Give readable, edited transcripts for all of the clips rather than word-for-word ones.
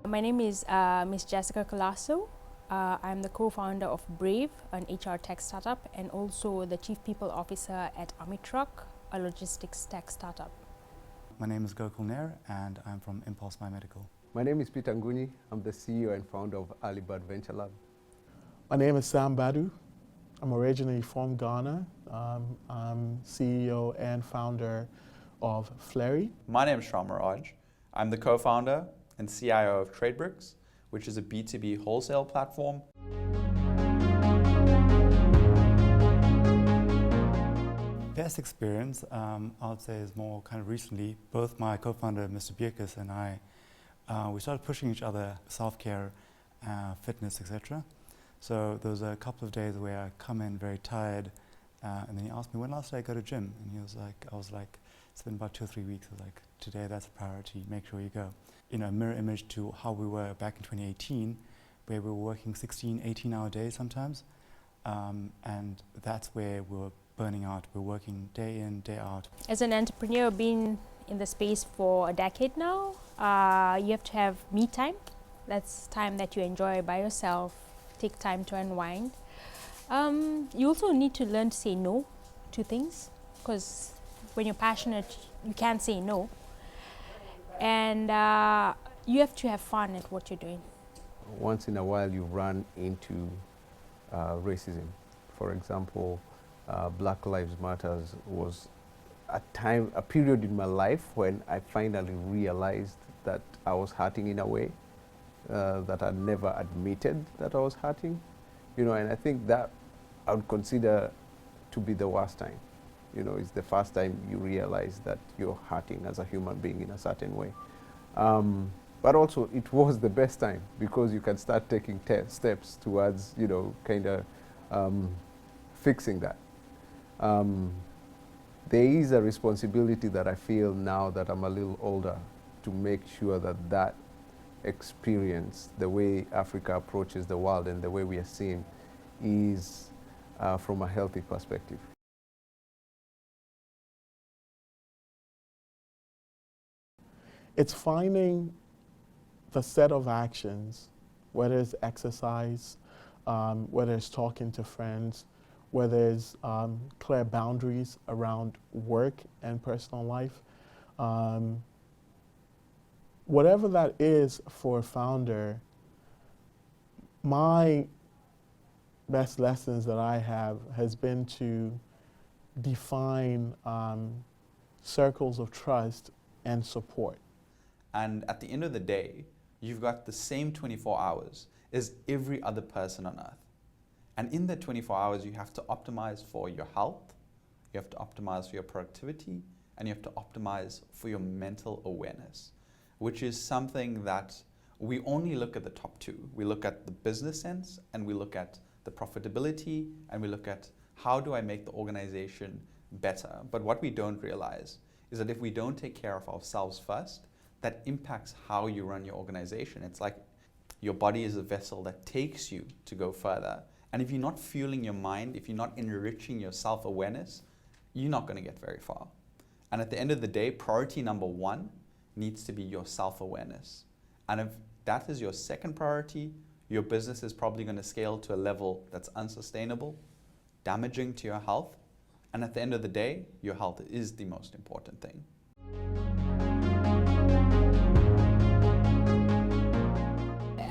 My name is Ms. Jessica Colasso. I'm the co-founder of Brave, an HR tech startup, and also the Chief People Officer at Amitruck, a logistics tech startup. My name is Gokul Nair and I'm from Impulse Biomedical. My name is Peter Nguni. I'm the CEO and founder of Alibird Venture Lab. My name is Sam Badu. I'm originally from Ghana. I'm CEO and founder of Flurry. My name is Sharma Raj. I'm the co-founder and CIO of TradeBricks, which is a B2B wholesale platform. Best experience, I would say, is more kind of recently. Both my co-founder, Mr. Bierkes, and I, we started pushing each other, self-care, fitness, etc. So there was a couple of days where I come in very tired, and then he asked me, when last did I go to gym? And he was like, I was like, it's been about 2 or 3 weeks. I was like, today that's a priority, make sure you go. You know, a mirror image to how we were back in 2018, where we were working 16, 18-hour days sometimes. And that's where we were burning out. We're working day in, day out. As an entrepreneur, being in the space for a decade now, you have to have me time. That's time that you enjoy by yourself, take time to unwind. You also need to learn to say no to things, because when you're passionate, you can't say no. And you have to have fun at what you're doing. Once in a while, you run into racism. For example, Black Lives Matter was a period in my life when I finally realized that I was hurting in a way that I never admitted that I was hurting. You know, and I think that I would consider to be the worst time. You know, it's the first time you realize that you're hurting as a human being in a certain way. But also, it was the best time because you can start taking steps towards, you know, kind of fixing that. There is a responsibility that I feel now that I'm a little older to make sure that that experience, the way Africa approaches the world and the way we are seen, is from a healthy perspective. It's finding the set of actions, whether it's exercise, whether it's talking to friends, whether it's clear boundaries around work and personal life. Whatever that is for a founder, my best lessons that I have has been to define circles of trust and support. And at the end of the day, you've got the same 24 hours as every other person on earth. And in that 24 hours, you have to optimize for your health, you have to optimize for your productivity, and you have to optimize for your mental awareness, which is something that we only look at the top two. We look at the business sense, and we look at the profitability, and we look at how do I make the organization better. But what we don't realize is that if we don't take care of ourselves first, that impacts how you run your organization. It's like your body is a vessel that takes you to go further. And if you're not fueling your mind, if you're not enriching your self-awareness, you're not going to get very far. And at the end of the day, priority number one needs to be your self-awareness. And if that is your second priority, your business is probably going to scale to a level that's unsustainable, damaging to your health. And at the end of the day, your health is the most important thing.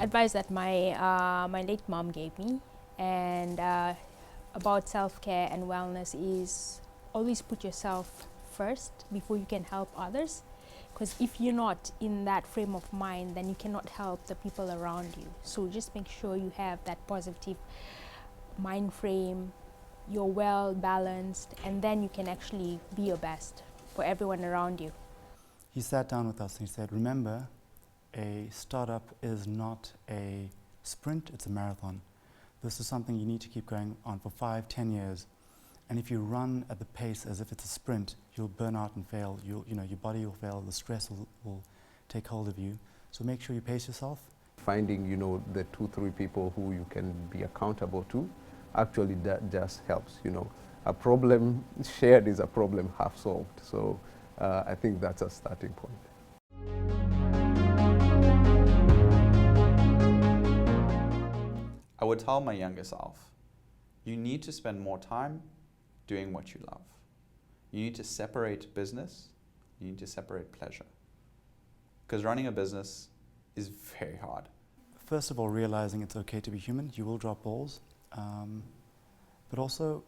Advice that my late mom gave me and about self-care and wellness is always put yourself first before you can help others, because if you're not in that frame of mind, then you cannot help the people around you. So just make sure you have that positive mind frame, you're well balanced, and then you can actually be your best for everyone around you. He sat down with us and he said, remember, a startup is not a sprint, it's a marathon. This is something you need to keep going on for 5, 10 years. And if you run at the pace as if it's a sprint, you'll burn out and fail. Your body will fail, the stress will take hold of you. So make sure you pace yourself. Finding, you know, the 2, 3 people who you can be accountable to, actually that just helps, you know. A problem shared is a problem half solved. So I think that's a starting point. I would tell my younger self, you need to spend more time doing what you love. You need to separate business, you need to separate pleasure. Because running a business is very hard. First of all, realizing it's okay to be human. You will drop balls, but also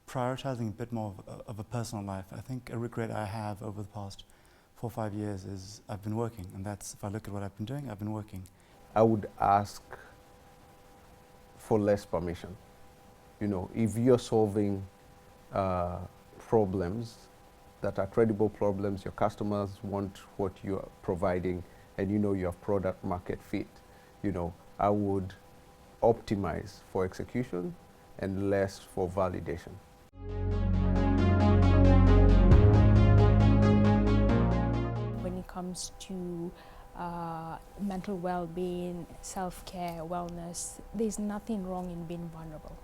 prioritizing a bit more of a personal life. I think a regret I have over the past 4 or 5 years is I've been working, and that's, if I look at what I've been doing, I've been working. I would ask for less permission. You know, if you're solving problems that are credible problems, your customers want what you're providing, and you know you have product market fit, you know, I would optimize for execution and less for validation. When it comes to mental well-being, self-care, wellness, there's nothing wrong in being vulnerable.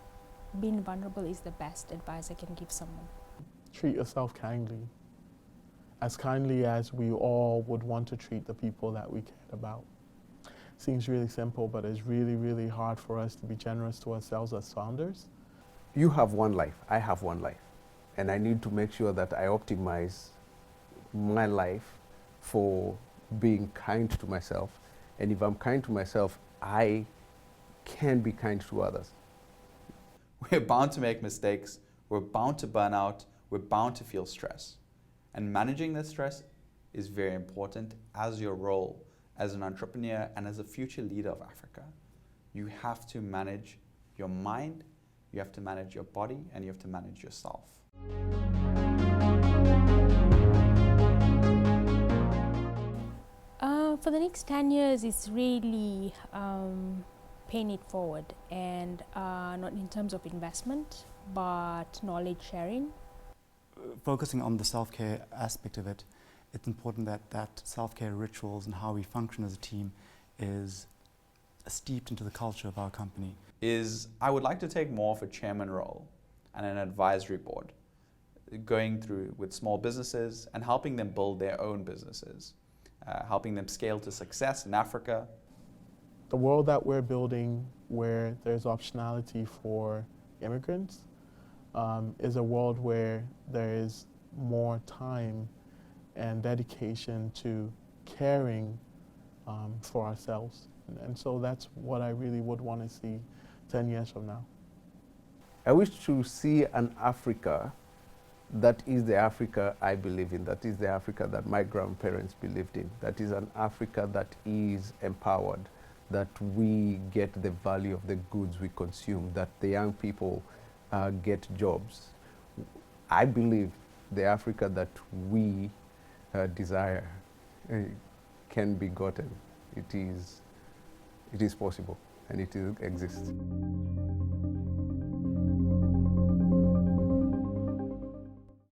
Being vulnerable is the best advice I can give someone. Treat yourself kindly as we all would want to treat the people that we cared about. Seems really simple, but it's really, really hard for us to be generous to ourselves as founders. You have one life, I have one life, and I need to make sure that I optimize my life for being kind to myself. And if I'm kind to myself, I can be kind to others. We're bound to make mistakes, we're bound to burn out, we're bound to feel stress. And managing this stress is very important as your role as an entrepreneur and as a future leader of Africa. You have to manage your mind, you have to manage your body, and you have to manage yourself. For the next 10 years, it's really paying it forward, and not in terms of investment, but knowledge sharing. Focusing on the self-care aspect of it, it's important that self-care rituals and how we function as a team is steeped into the culture of our company. I would like to take more of a chairman role and an advisory board, going through with small businesses and helping them build their own businesses, helping them scale to success in Africa. The world that we're building, where there's optionality for immigrants, is a world where there is more time and dedication to caring for ourselves. And so that's what I really would want to see 10 years from now. I wish to see an Africa that is the Africa I believe in, that is the Africa that my grandparents believed in, that is an Africa that is empowered, that we get the value of the goods we consume, that the young people get jobs. I believe the Africa that we desire can be gotten. It is possible, and it exists.